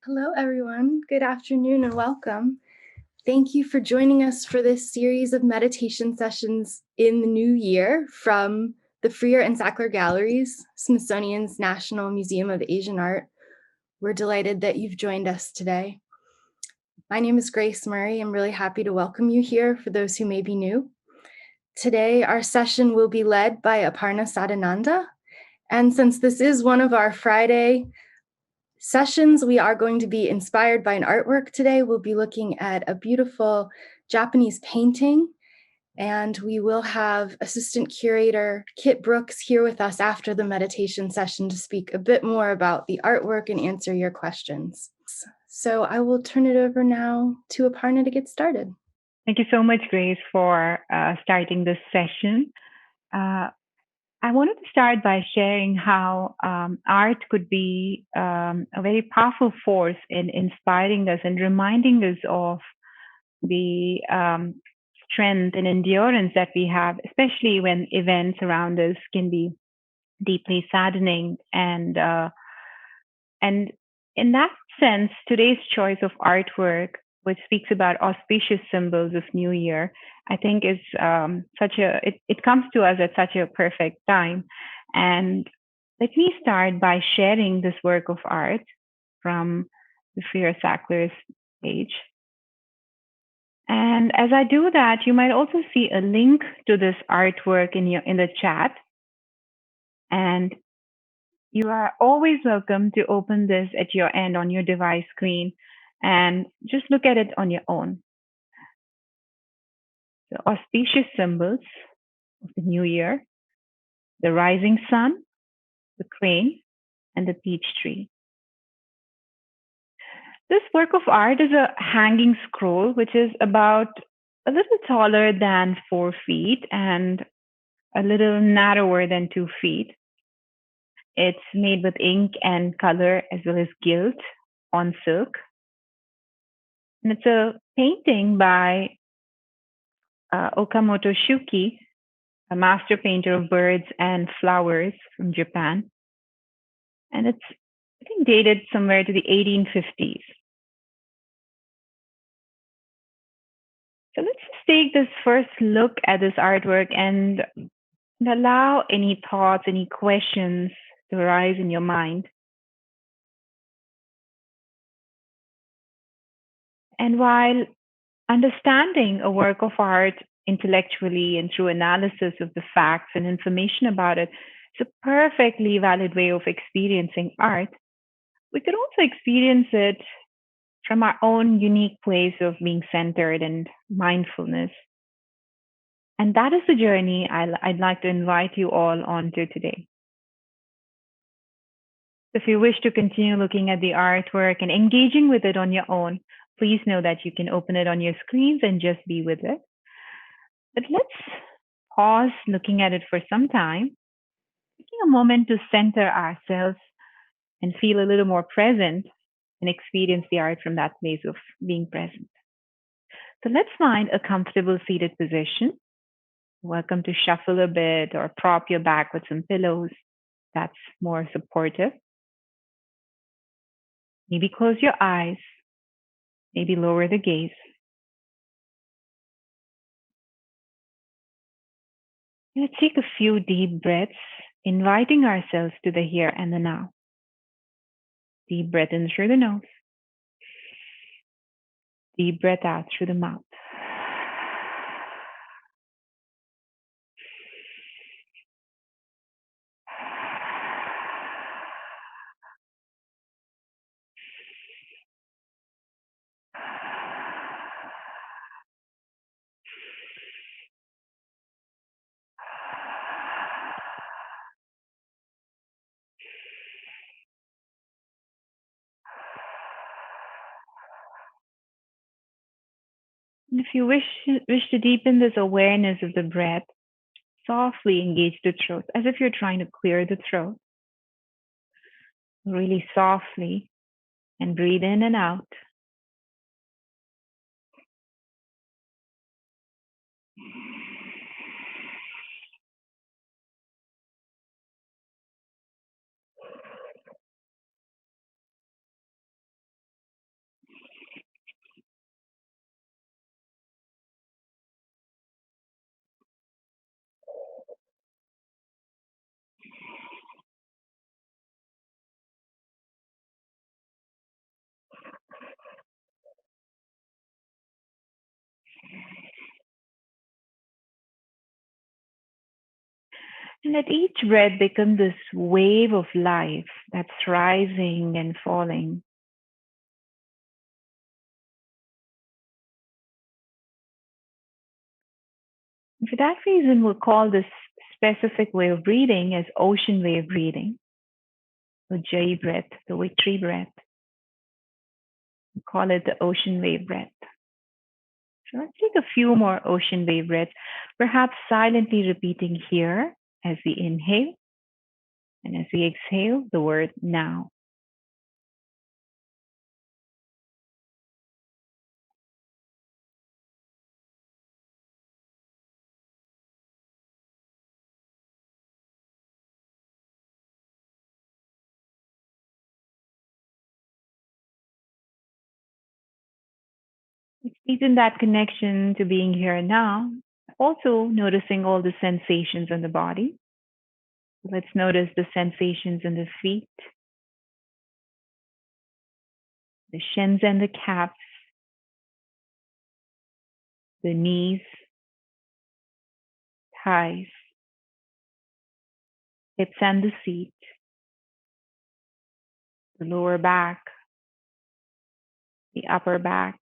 Hello, everyone. Good afternoon and welcome. Thank you for joining us for this series of meditation sessions in the new year from the Freer and Sackler Galleries, Smithsonian's National Museum of Asian Art. We're delighted that you've joined us today. My name is Grace Murray. I'm really happy to welcome you here for those who may be new. Today, our session will be led by Aparna Sadananda. And since this is one of our Friday sessions, we are going to be inspired by an artwork today. We'll be looking at a beautiful Japanese painting, and we will have assistant curator Kit Brooks here with us after the meditation session to speak a bit more about the artwork and answer your questions. So I will turn it over now to Aparna to get started. Thank you so much, Grace, for starting this session. I wanted to start by sharing how art could be a very powerful force in inspiring us and reminding us of the strength and endurance that we have, especially when events around us can be deeply saddening. And in that sense, today's choice of artwork, which speaks about auspicious symbols of New Year, I think is it comes to us at such a perfect time. And let me start by sharing this work of art from the Freer Sackler's page. And as I do that, you might also see a link to this artwork in the chat. And you are always welcome to open this at your end on your device screen and just look at it on your own. The auspicious symbols of the new year, the rising sun, the crane, and the peach tree. This work of art is a hanging scroll, which is about a little taller than 4 feet and a little narrower than 2 feet. It's made with ink and color as well as gilt on silk. And it's a painting by Okamoto Shuki, a master painter of birds and flowers from Japan. And it's, I think, dated somewhere to the 1850s. So let's just take this first look at this artwork and allow any thoughts, any questions to arise in your mind. And while understanding a work of art intellectually and through analysis of the facts and information about it, it's a perfectly valid way of experiencing art. We could also experience it from our own unique place of being centered and mindfulness. And that is the journey I'd like to invite you all onto today. If you wish to continue looking at the artwork and engaging with it on your own, please know that you can open it on your screens and just be with it. But let's pause looking at it for some time, taking a moment to center ourselves and feel a little more present and experience the art from that place of being present. So let's find a comfortable seated position. Welcome to shuffle a bit or prop your back with some pillows. That's more supportive. Maybe close your eyes. Maybe lower the gaze. Let's take a few deep breaths, inviting ourselves to the here and the now. Deep breath in through the nose. Deep breath out through the mouth. And if you wish to deepen this awareness of the breath, softly engage the throat as if you're trying to clear the throat. Really softly, and breathe in and out. And let each breath become this wave of life that's rising and falling. And for that reason, we'll call this specific way of breathing as ocean wave breathing, the J breath, the victory breath. We call it the ocean wave breath. So let's take a few more ocean wave breaths, perhaps silently repeating here as we inhale and as we exhale the word now. Let's deepen that connection to being here and now, also noticing all the sensations in the body. Let's notice the sensations in the feet, the shins and the calves, the knees, thighs, hips and the seat, the lower back, the upper back,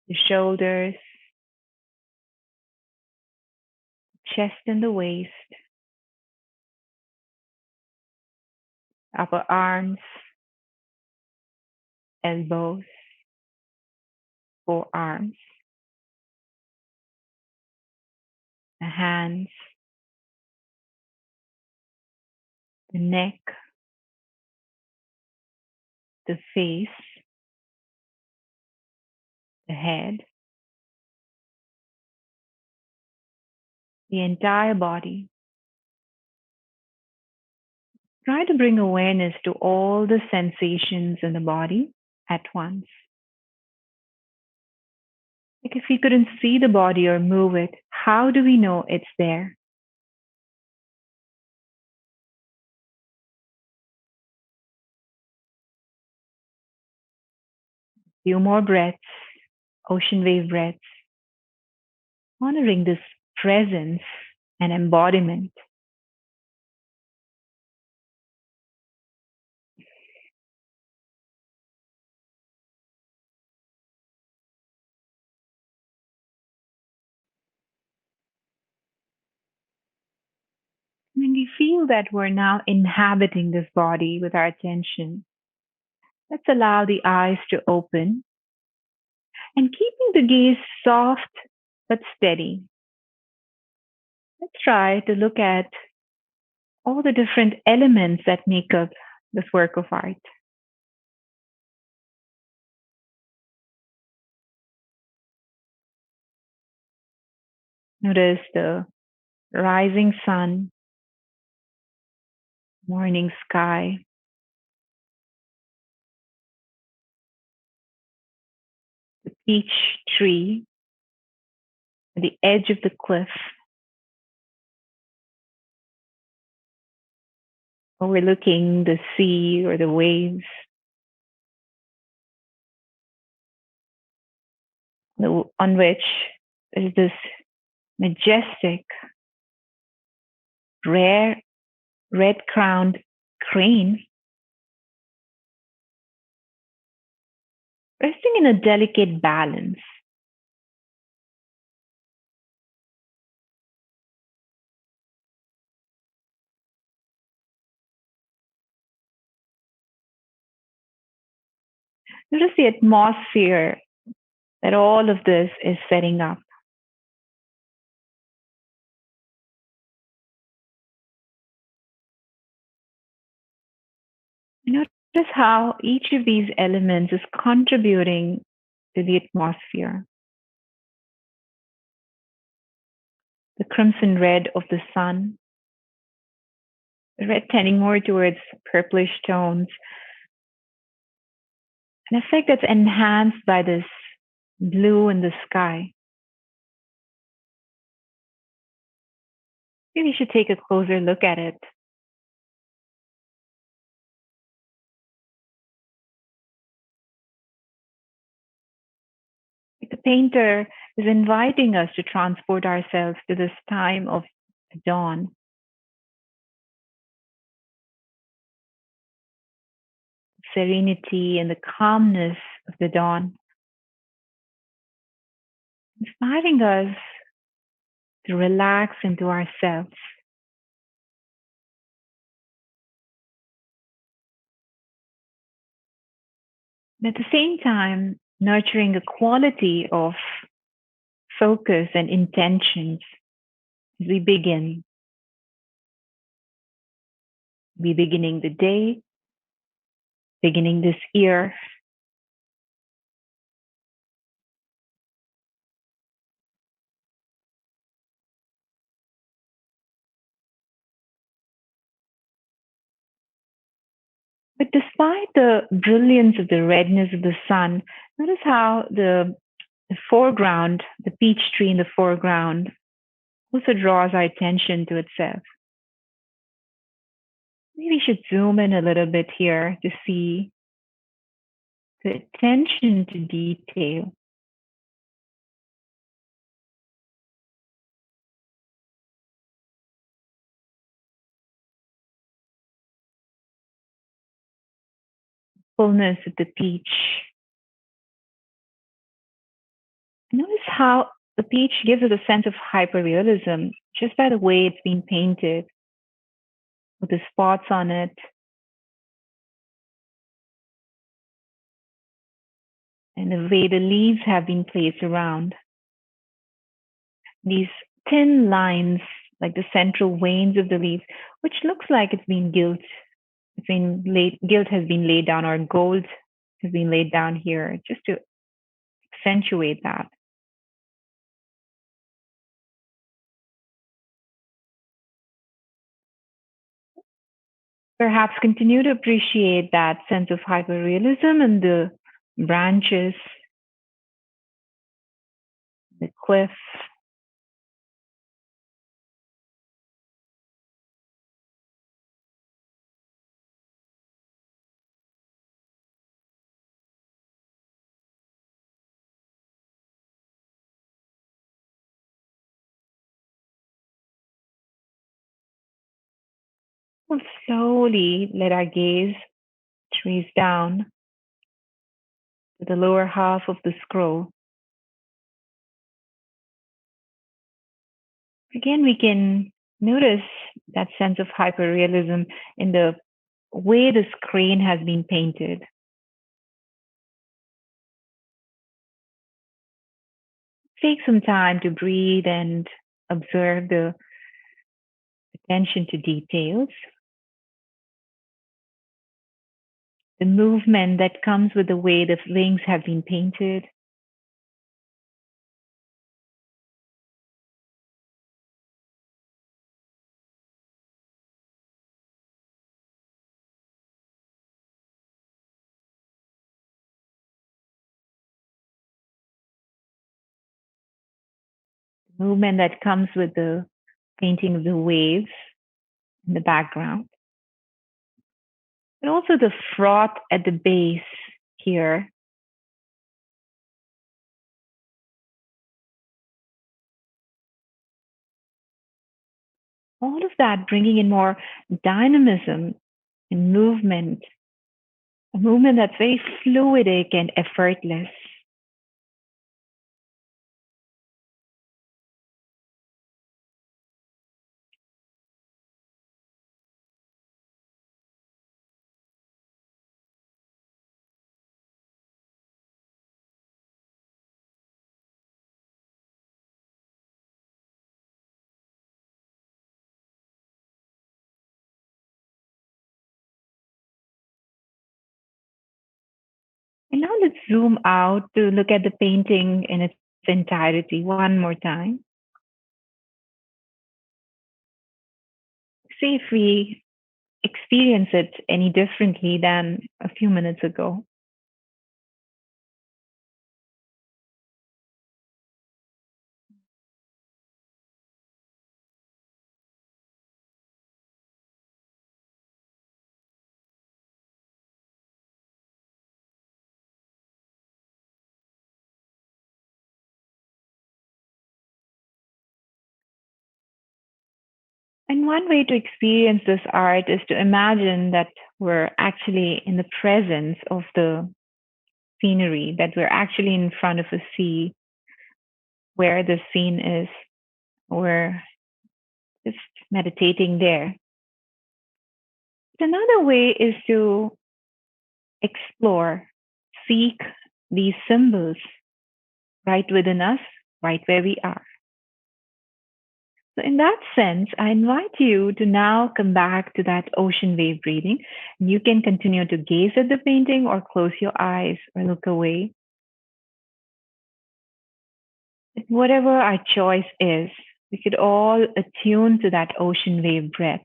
the shoulders, chest and the waist, upper arms, elbows, forearms, the hands, the neck, the face, the head, the entire body. Try to bring awareness to all the sensations in the body at once. Like if we couldn't see the body or move it, how do we know it's there? Few more breaths, ocean wave breaths, honoring this presence and embodiment. When we feel that we're now inhabiting this body with our attention, let's allow the eyes to open and keeping the gaze soft but steady. Let's try to look at all the different elements that make up this work of art. Notice the rising sun, morning sky, the peach tree at the edge of the cliff, overlooking the sea or the waves, on which is this majestic, rare, red-crowned crane resting in a delicate balance. Notice the atmosphere that all of this is setting up. Notice how each of these elements is contributing to the atmosphere. The crimson red of the sun, the red tending more towards purplish tones, an effect that's enhanced by this blue in the sky. Maybe we should take a closer look at it. the painter is inviting us to transport ourselves to this time of dawn, serenity, and the calmness of the dawn, inspiring us to relax into ourselves. And at the same time, nurturing a quality of focus and intentions as we begin. We beginning the day, beginning this year. But despite the brilliance of the redness of the sun, notice how the foreground, the peach tree in the foreground, also draws our attention to itself. Maybe we should zoom in a little bit here to see the attention to detail. Fullness of the peach. Notice how the peach gives us a sense of hyperrealism just by the way it's been painted, with the spots on it, and the way the leaves have been placed around. These thin lines, like the central veins of the leaves, which looks like it's been gilt. Gilt has been laid down, or gold has been laid down here, just to accentuate that. Perhaps continue to appreciate that sense of hyperrealism in the branches, the cliff, we'll slowly let our gaze trace down to the lower half of the scroll. Again, we can notice that sense of hyperrealism in the way the screen has been painted. Take some time to breathe and observe the attention to details, the movement that comes with the way the wings have been painted. Movement that comes with the painting of the waves in the background. And also the froth at the base here. All of that bringing in more dynamism and movement, a movement that's very fluidic and effortless. And now let's zoom out to look at the painting in its entirety one more time. See if we experience it any differently than a few minutes ago. And one way to experience this art is to imagine that we're actually in the presence of the scenery, that we're actually in front of a sea where the scene is. We're just meditating there. Another way is to explore, seek these symbols right within us, right where we are. So, in that sense, I invite you to now come back to that ocean wave breathing. You can continue to gaze at the painting or close your eyes or look away. Whatever our choice is, we could all attune to that ocean wave breath.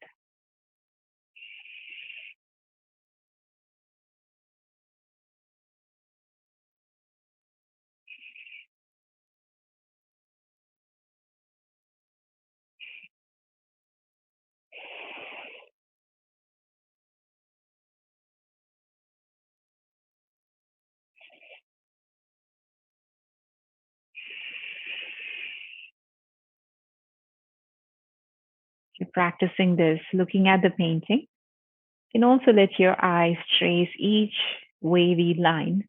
You're practicing this, looking at the painting. You can also let your eyes trace each wavy line.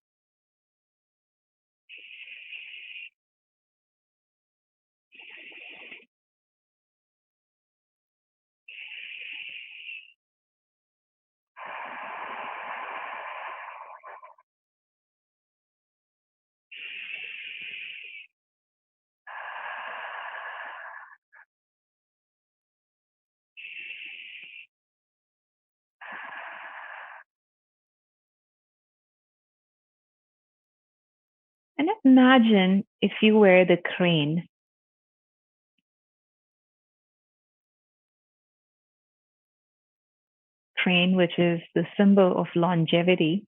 And imagine if you were the crane, which is the symbol of longevity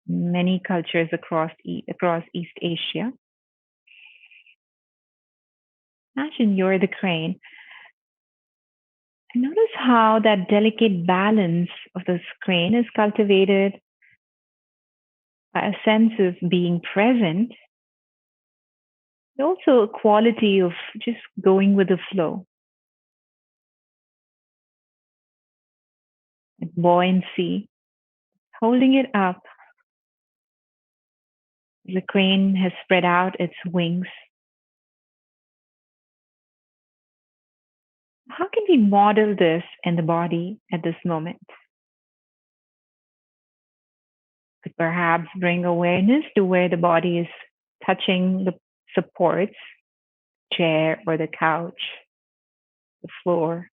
in many cultures across East Asia. Imagine you're the crane. And notice how that delicate balance of the crane is cultivated by a sense of being present, but also a quality of just going with the flow, buoyancy, holding it up. The crane has spread out its wings. How can we model this in the body at this moment? Could perhaps bring awareness to where the body is touching the supports, chair or the couch, the floor.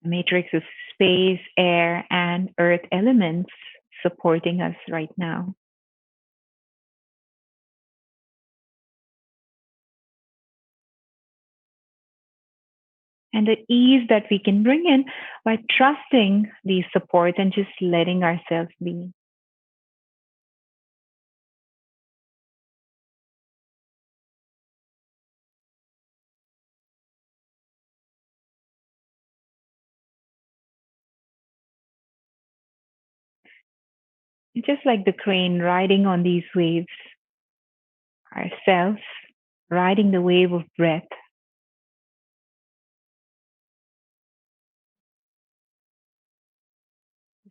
A matrix of space, air, and earth elements supporting us right now. And the ease that we can bring in by trusting these supports and just letting ourselves be. Just like the crane riding on these waves, ourselves riding the wave of breath.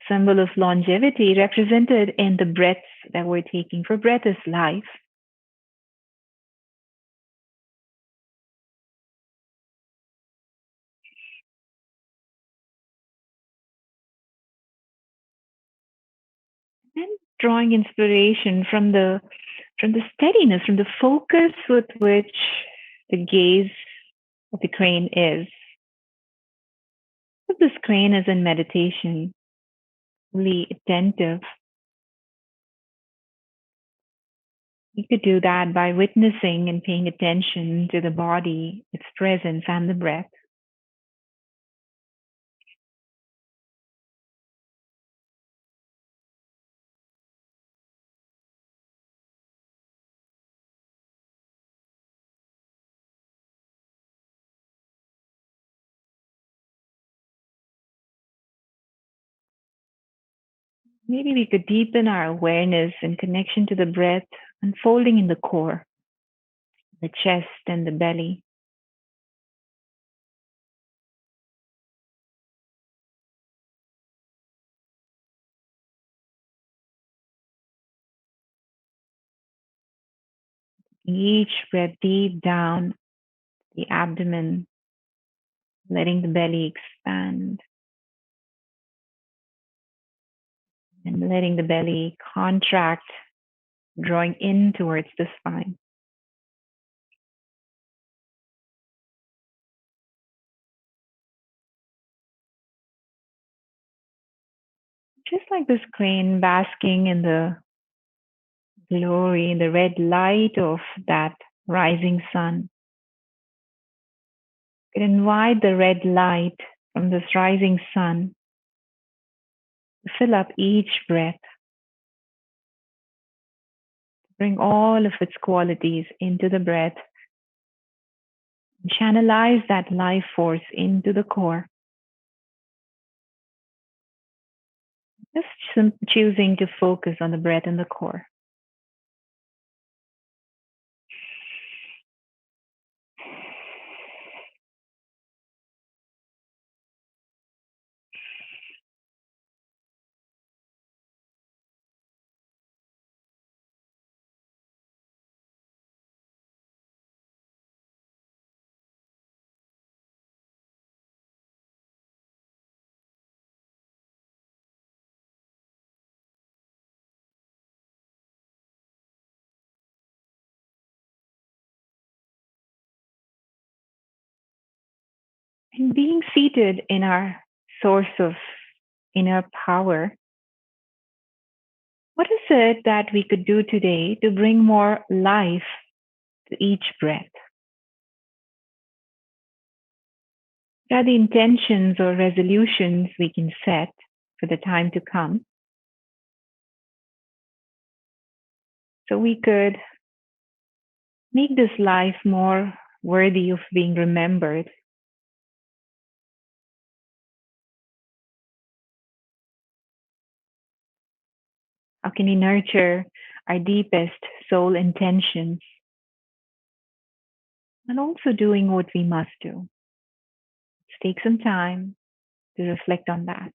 Symbol of longevity represented in the breaths that we're taking. For breath is life. And drawing inspiration from the steadiness, from the focus with which the gaze of the crane is. If this crane is in meditation, really attentive, you could do that by witnessing and paying attention to the body, its presence, and the breath. Maybe we could deepen our awareness and connection to the breath unfolding in the core, the chest and the belly. Each breath deep down the abdomen, letting the belly expand and letting the belly contract, drawing in towards the spine. Just like this crane basking in the glory, in the red light of that rising sun. You can invite the red light from this rising sun to fill up each breath, bring all of its qualities into the breath, and channelize that life force into the core. Just choosing to focus on the breath in the core. And being seated in our source of inner power, what is it that we could do today to bring more life to each breath? What are the intentions or resolutions we can set for the time to come so we could make this life more worthy of being remembered? How can we nurture our deepest soul intentions and also doing what we must do? Let's take some time to reflect on that.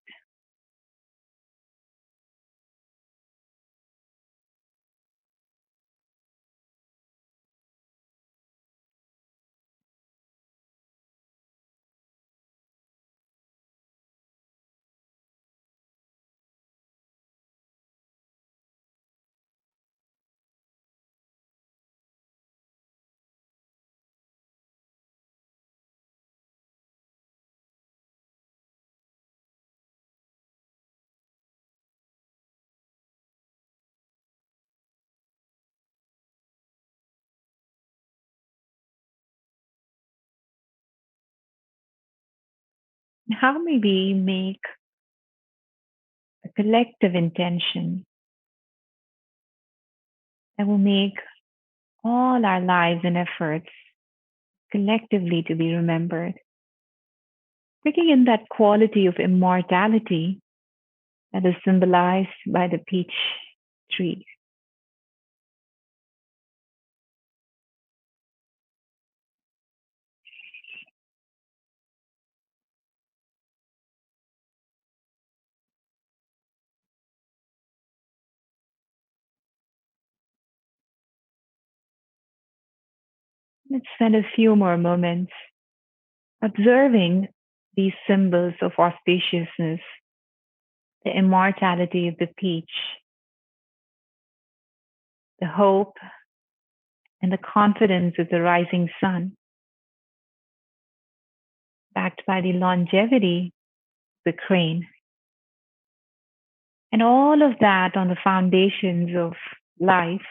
How may we make a collective intention that will make all our lives and efforts collectively to be remembered? Bringing in that quality of immortality that is symbolized by the peach tree. Let's spend a few more moments observing these symbols of auspiciousness, the immortality of the peach, the hope and the confidence of the rising sun, backed by the longevity of the crane. And all of that on the foundations of life,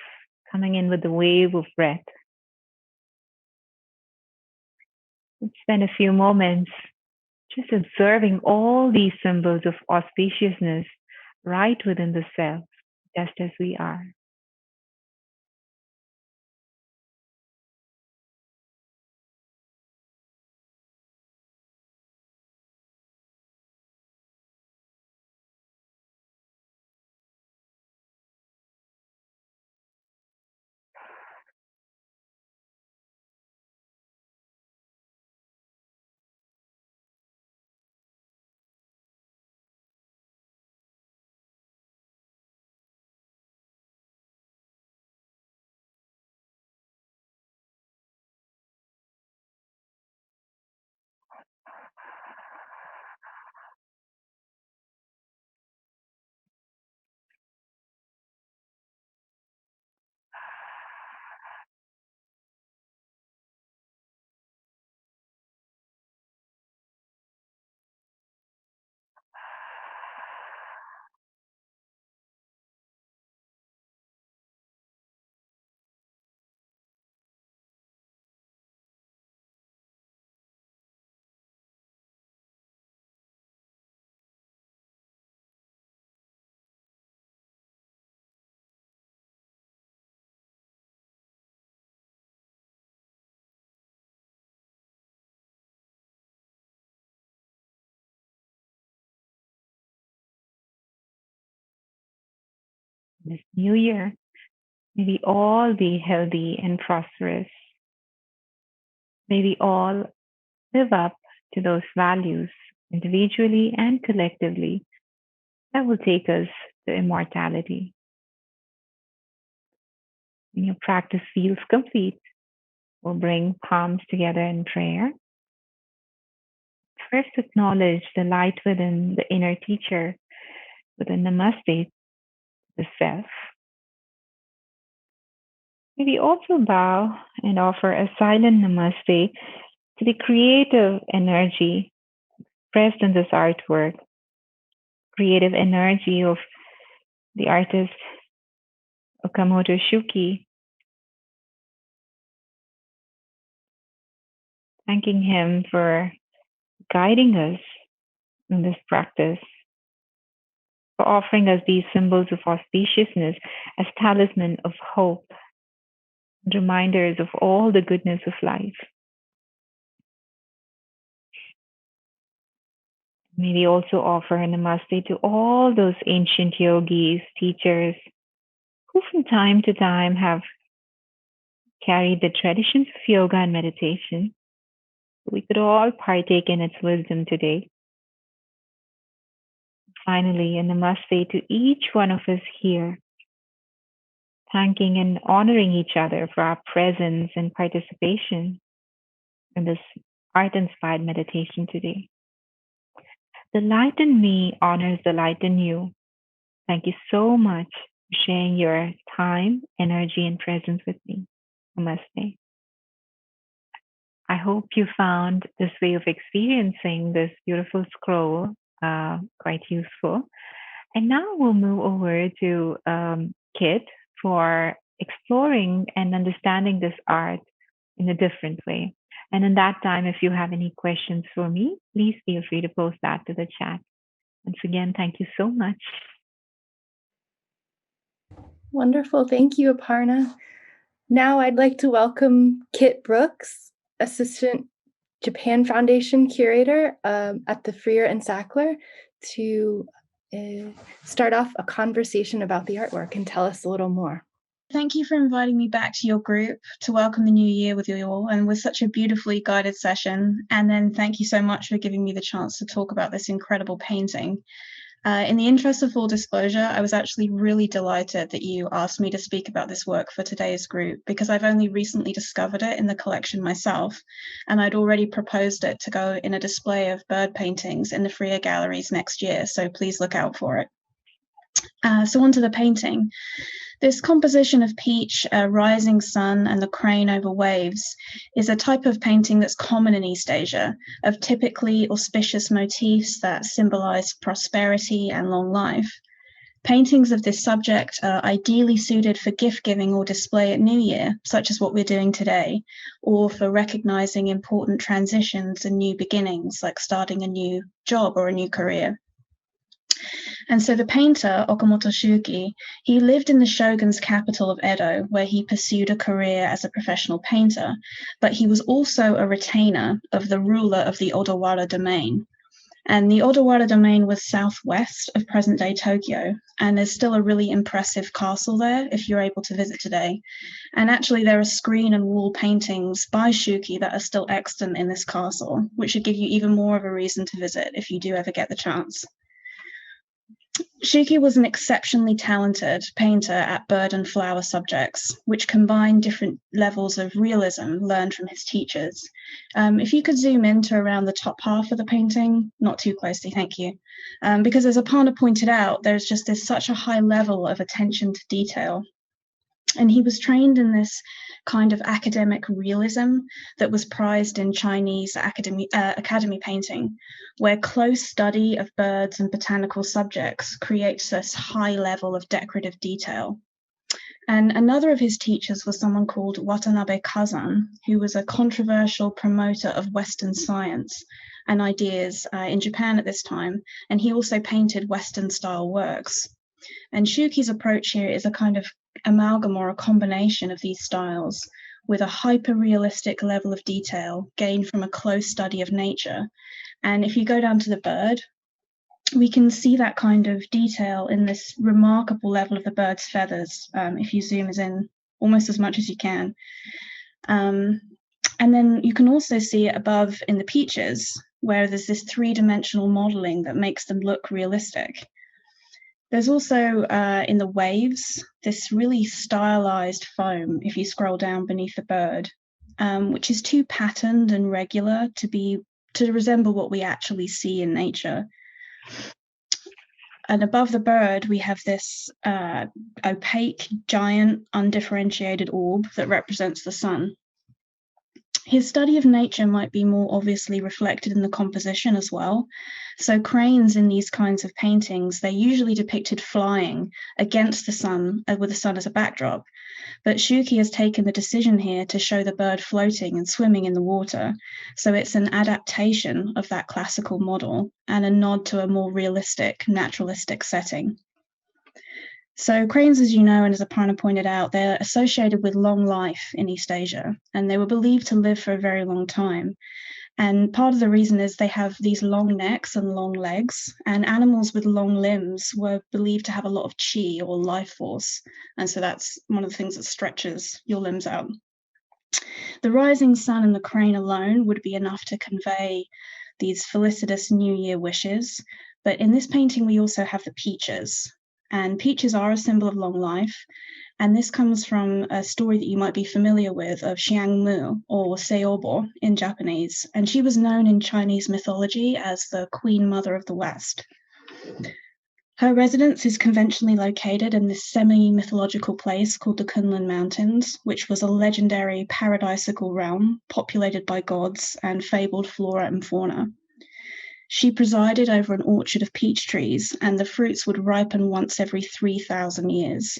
coming in with the wave of breath. Let's spend a few moments just observing all these symbols of auspiciousness right within the self, just as we are. This new year, may we all be healthy and prosperous. May we all live up to those values individually and collectively that will take us to immortality. When your practice feels complete, we'll bring palms together in prayer. First, acknowledge the light within the inner teacher with a namaste to the self. Maybe also bow and offer a silent namaste to the creative energy expressed in this artwork, creative energy of the artist Okamoto Shuki, thanking him for guiding us in this practice, for offering us these symbols of auspiciousness as talisman of hope and reminders of all the goodness of life. May we also offer a namaste to all those ancient yogis, teachers, who from time to time have carried the traditions of yoga and meditation. We could all partake in its wisdom today. Finally, a namaste to each one of us here, thanking and honoring each other for our presence and participation in this art-inspired meditation today. The light in me honors the light in you. Thank you so much for sharing your time, energy, and presence with me. Namaste. I hope you found this way of experiencing this beautiful scroll quite useful. And now we'll move over to Kit for exploring and understanding this art in a different way. And in that time, if you have any questions for me, please feel free to post that to the chat. Once again, thank you so much. Wonderful. Thank you, Aparna. Now I'd like to welcome Kit Brooks, Assistant Japan Foundation Curator at the Freer and Sackler, to start off a conversation about the artwork and tell us a little more. Thank you for inviting me back to your group to welcome the new year with you all and with such a beautifully guided session. And then thank you so much for giving me the chance to talk about this incredible painting. In the interest of full disclosure, I was actually really delighted that you asked me to speak about this work for today's group because I've only recently discovered it in the collection myself, and I'd already proposed it to go in a display of bird paintings in the Freer galleries next year, so please look out for it. So onto the painting. This composition of peach, a rising sun, and the crane over waves is a type of painting that's common in East Asia, of typically auspicious motifs that symbolize prosperity and long life. Paintings of this subject are ideally suited for gift giving or display at New Year, such as what we're doing today, or for recognizing important transitions and new beginnings, like starting a new job or a new career. And so the painter, Okamoto Shuki, he lived in the shogun's capital of Edo, where he pursued a career as a professional painter, but he was also a retainer of the ruler of the Odawara domain. And the Odawara domain was southwest of present-day Tokyo, and there's still a really impressive castle there if you're able to visit today. And actually there are screen and wall paintings by Shuki that are still extant in this castle, which should give you even more of a reason to visit if you do ever get the chance. Shuki was an exceptionally talented painter at bird and flower subjects, which combined different levels of realism learned from his teachers. If you could zoom in to around the top half of the painting, not too closely, thank you. Because as Aparna pointed out, there's just such a high level of attention to detail. And he was trained in this kind of academic realism that was prized in Chinese academy painting, where close study of birds and botanical subjects creates this high level of decorative detail. And another of his teachers was someone called Watanabe Kazan, who was a controversial promoter of Western science and ideas in Japan at this time, and he also painted Western-style works. And Shuki's approach here is a kind of amalgam or a combination of these styles with a hyper-realistic level of detail gained from a close study of nature. And if you go down to the bird, we can see that kind of detail in this remarkable level of the bird's feathers, if you zoom in almost as much as you can. And then you can also see it above in the peaches, where there's this three-dimensional modeling that makes them look realistic. There's also, in the waves, this really stylized foam, if you scroll down beneath the bird, which is too patterned and regular to resemble what we actually see in nature. And above the bird, we have this opaque, giant, undifferentiated orb that represents the sun. His study of nature might be more obviously reflected in the composition as well. So cranes in these kinds of paintings, they're usually depicted flying against the sun, with the sun as a backdrop. But Shuki has taken the decision here to show the bird floating and swimming in the water. So it's an adaptation of that classical model and a nod to a more realistic, naturalistic setting. So cranes, as you know, and as Aparna pointed out, they're associated with long life in East Asia, and they were believed to live for a very long time. And part of the reason is they have these long necks and long legs, and animals with long limbs were believed to have a lot of chi or life force. And so that's one of the things that stretches your limbs out. The rising sun and the crane alone would be enough to convey these felicitous New Year wishes. But in this painting, we also have the peaches. And peaches are a symbol of long life. And this comes from a story that you might be familiar with of Xiangmu, or Seobo in Japanese. And she was known in Chinese mythology as the Queen Mother of the West. Her residence is conventionally located in this semi-mythological place called the Kunlun Mountains, which was a legendary paradisical realm populated by gods and fabled flora and fauna. She presided over an orchard of peach trees, and the fruits would ripen once every 3,000 years,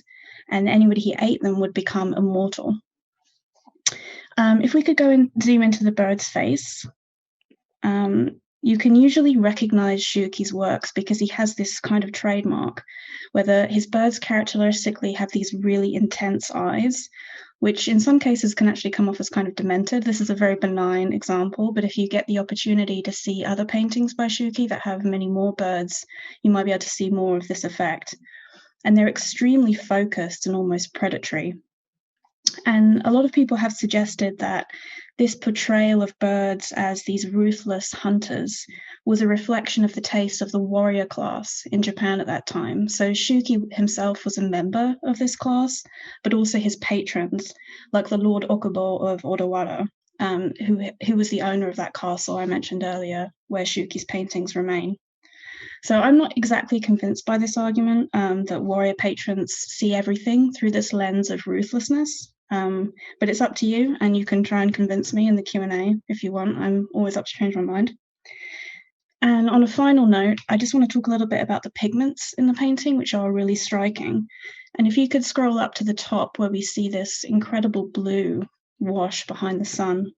and anybody who ate them would become immortal. If we could go and zoom into the bird's face, you can usually recognize Shuki's works because he has this kind of trademark, where his birds characteristically have these really intense eyes, which in some cases can actually come off as kind of demented. This is a very benign example, but if you get the opportunity to see other paintings by Shuki that have many more birds, you might be able to see more of this effect. And they're extremely focused and almost predatory. And a lot of people have suggested that this portrayal of birds as these ruthless hunters was a reflection of the taste of the warrior class in Japan at that time. So Shuki himself was a member of this class, but also his patrons, like the Lord Okubo of Odawara, who was the owner of that castle I mentioned earlier, where Shuki's paintings remain. So I'm not exactly convinced by this argument that warrior patrons see everything through this lens of ruthlessness. But it's up to you, and you can try and convince me in the Q&A if you want. I'm always up to change my mind. And on a final note, I just want to talk a little bit about the pigments in the painting, which are really striking. And if you could scroll up to the top where we see this incredible blue wash behind the sun.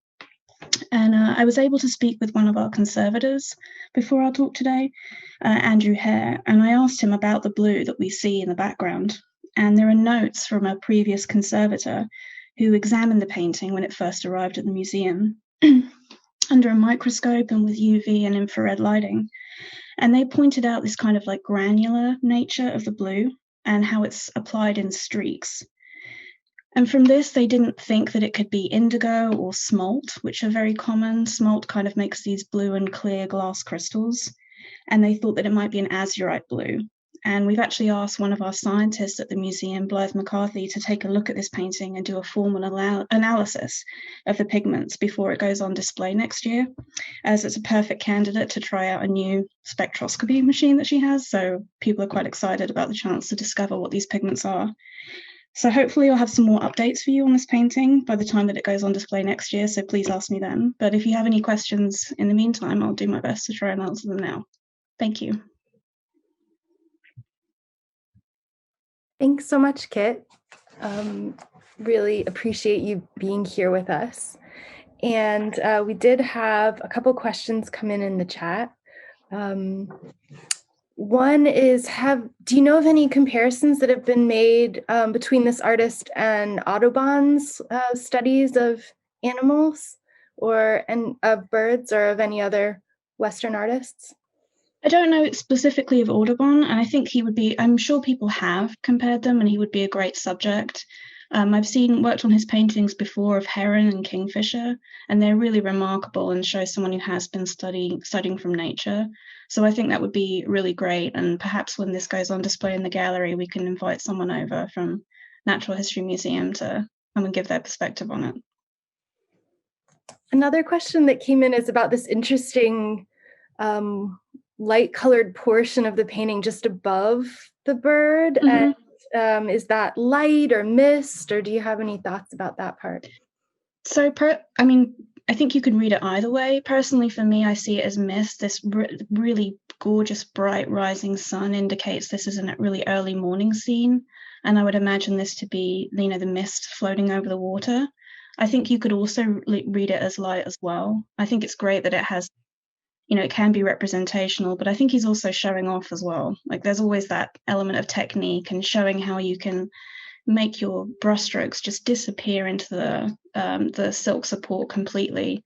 And I was able to speak with one of our conservators before our talk today, Andrew Hare, and I asked him about the blue that we see in the background. And there are notes from a previous conservator who examined the painting when it first arrived at the museum under a microscope and with UV and infrared lighting. And they pointed out this kind of like granular nature of the blue and how it's applied in streaks. And from this, they didn't think that it could be indigo or smalt, which are very common. Smalt kind of makes these blue and clear glass crystals. And they thought that it might be an azurite blue. And we've actually asked one of our scientists at the museum, Blythe McCarthy, to take a look at this painting and do a formal analysis of the pigments before it goes on display next year, as it's a perfect candidate to try out a new spectroscopy machine that she has. So people are quite excited about the chance to discover what these pigments are. So hopefully I'll have some more updates for you on this painting by the time that it goes on display next year, so please ask me then. But if you have any questions in the meantime, I'll do my best to try and answer them now. Thank you. Thanks so much, Kit. Really appreciate you being here with us. And we did have a couple questions come in the chat. One is, do you know of any comparisons that have been made between this artist and Audubon's studies of animals and of birds or of any other Western artists? I don't know specifically of Audubon, and I think I'm sure people have compared them, and he would be a great subject. I've worked on his paintings before of heron and kingfisher, and they're really remarkable and show someone who has been studying from nature. So I think that would be really great, and perhaps when this goes on display in the gallery, we can invite someone over from Natural History Museum to come and give their perspective on it. Another question that came in is about this interesting light-colored portion of the painting just above the bird. Mm-hmm. And is that light or mist, or do you have any thoughts about that part? So, I think you can read it either way. Personally, for me, I see it as mist. This really gorgeous, bright rising sun indicates this is a really early morning scene. And I would imagine this to be, the mist floating over the water. I think you could also read it as light as well. I think it's great that it has, it can be representational, but I think he's also showing off as well. Like there's always that element of technique and showing how you can make your brushstrokes just disappear into the silk support completely.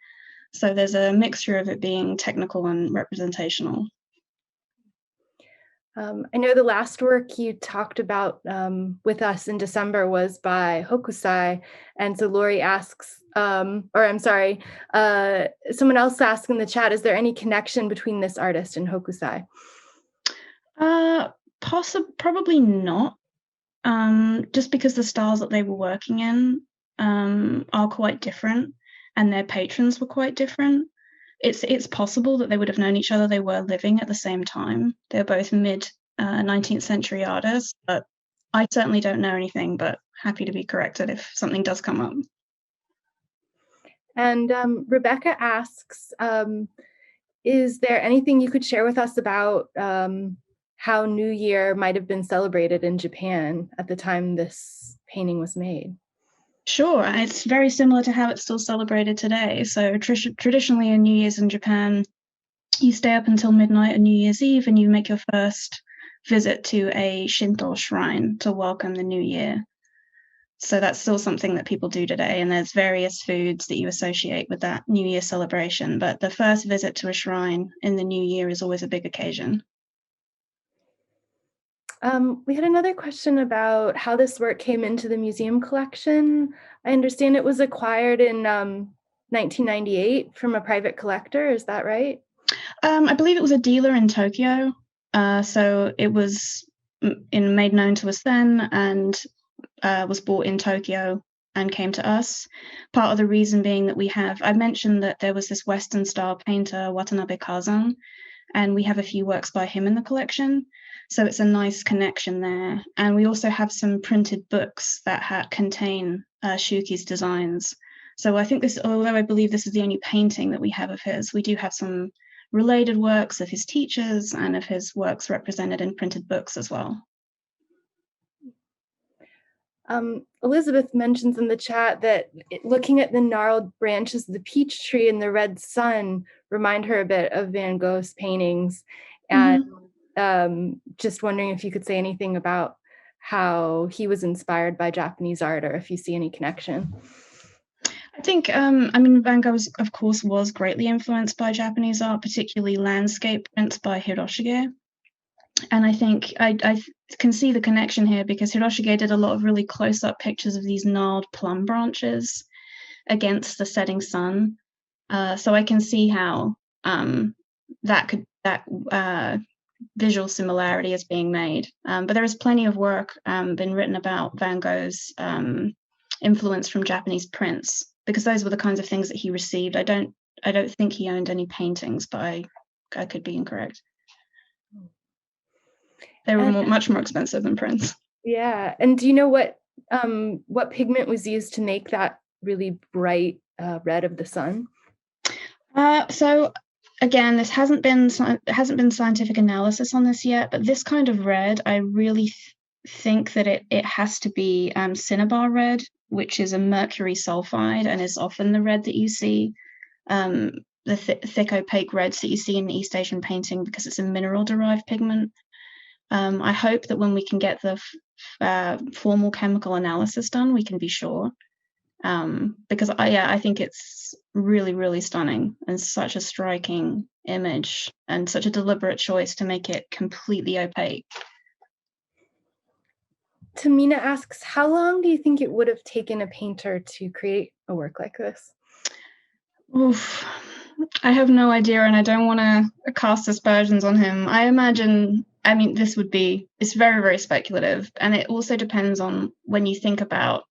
So there's a mixture of it being technical and representational. I know the last work you talked about with us in December was by Hokusai. And so Lori asks, someone else asked in the chat, is there any connection between this artist and Hokusai? Probably not. Just because the styles that they were working in are quite different and their patrons were quite different. It's possible that they would have known each other. They were living at the same time. They're both mid 19th century artists, but I certainly don't know anything, but happy to be corrected if something does come up. And Rebecca asks, is there anything you could share with us about how New Year might have been celebrated in Japan at the time this painting was made? Sure, it's very similar to how it's still celebrated today. So traditionally in New Year's in Japan, you stay up until midnight on New Year's Eve and you make your first visit to a Shinto shrine to welcome the new year. So that's still something that people do today, and there's various foods that you associate with that New Year celebration, but the first visit to a shrine in the new year is always a big occasion. We had another question about how this work came into the museum collection. I understand it was acquired in 1998 from a private collector. Is that right? I believe it was a dealer in Tokyo. So it was made known to us then and was bought in Tokyo and came to us. Part of the reason being that I mentioned that there was this Western style painter, Watanabe Kazan, and we have a few works by him in the collection. So it's a nice connection there. And we also have some printed books that contain Shuki's designs. So I think although I believe this is the only painting that we have of his, we do have some related works of his teachers and of his works represented in printed books as well. Elizabeth mentions in the chat that looking at the gnarled branches of the peach tree and the red sun remind her a bit of Van Gogh's paintings. And just wondering if you could say anything about how he was inspired by Japanese art, or if you see any connection. I think, Van Gogh, of course, was greatly influenced by Japanese art, particularly landscape prints by Hiroshige. And I think I can see the connection here because Hiroshige did a lot of really close-up pictures of these gnarled plum branches against the setting sun. So I can see how that visual similarity is being made. But there is plenty of work been written about Van Gogh's influence from Japanese prints, because those were the kinds of things that he received. I don't think he owned any paintings, but I could be incorrect. They were much more expensive than prints. Yeah. And do you know what pigment was used to make that really bright red of the sun? So again, this hasn't been scientific analysis on this yet, but this kind of red, I really think that it has to be cinnabar red, which is a mercury sulfide and is often the red that you see, the thick opaque reds that you see in the East Asian painting, because it's a mineral-derived pigment. I hope that when we can get the formal chemical analysis done, we can be sure. because I think it's really, really stunning and such a striking image and such a deliberate choice to make it completely opaque. Tamina asks, how long do you think it would have taken a painter to create a work like this? Oof. I have no idea, and I don't want to cast aspersions on him. I imagine, it's very, very speculative, and it also depends on when you think about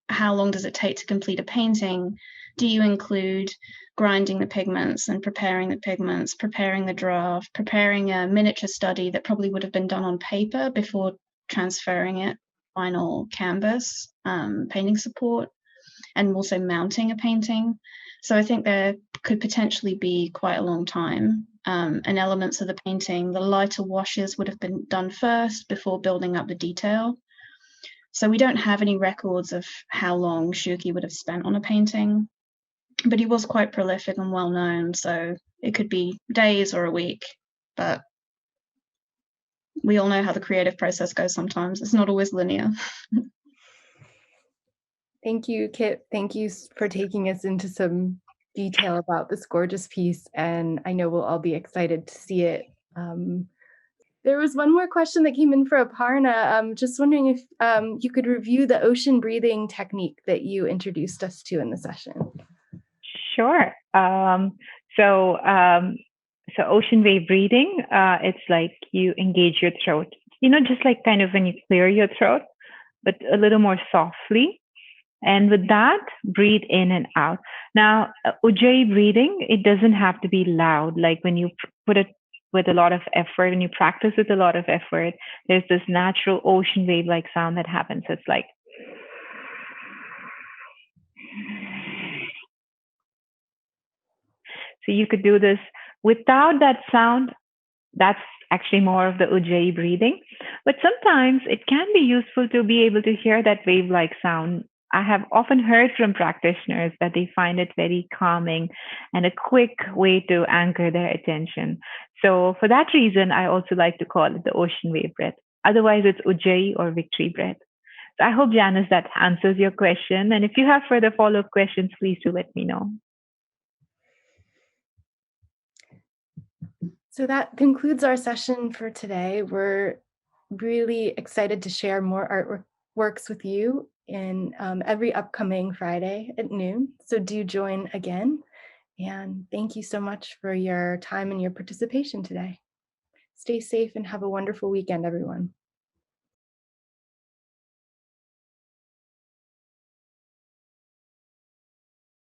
how long does it take to complete a painting. Do you include grinding the pigments and preparing the pigments, preparing the draft, preparing a miniature study that probably would have been done on paper before transferring it final canvas, painting support, and also mounting a painting? So I think there could potentially be quite a long time. And elements of the painting, the lighter washes would have been done first before building up the detail. So we don't have any records of how long Shuki would have spent on a painting, but he was quite prolific and well known, so it could be days or a week, but we all know how the creative process goes sometimes. It's not always linear. Thank you, Kit. Thank you for taking us into some detail about this gorgeous piece, and I know we'll all be excited to see it. There was one more question that came in for Aparna. Just wondering if you could review the ocean breathing technique that you introduced us to in the session. Sure. So ocean wave breathing, it's like you engage your throat, just like kind of when you clear your throat, but a little more softly. And with that, breathe in and out. Now, Ujjayi breathing, it doesn't have to be loud. Like when you put it with a lot of effort and you practice with a lot of effort, there's this natural ocean wave like sound that happens. It's like, so you could do this without that sound. That's actually more of the Ujjayi breathing. But sometimes it can be useful to be able to hear that wave like sound. I have often heard from practitioners that they find it very calming and a quick way to anchor their attention. So for that reason, I also like to call it the ocean wave breath. Otherwise, it's Ujjayi or victory breath. So I hope, Janice, that answers your question. And if you have further follow-up questions, please do let me know. So that concludes our session for today. We're really excited to share more artworks with you in every upcoming Friday at noon. So do join again. And thank you so much for your time and your participation today. Stay safe and have a wonderful weekend, everyone.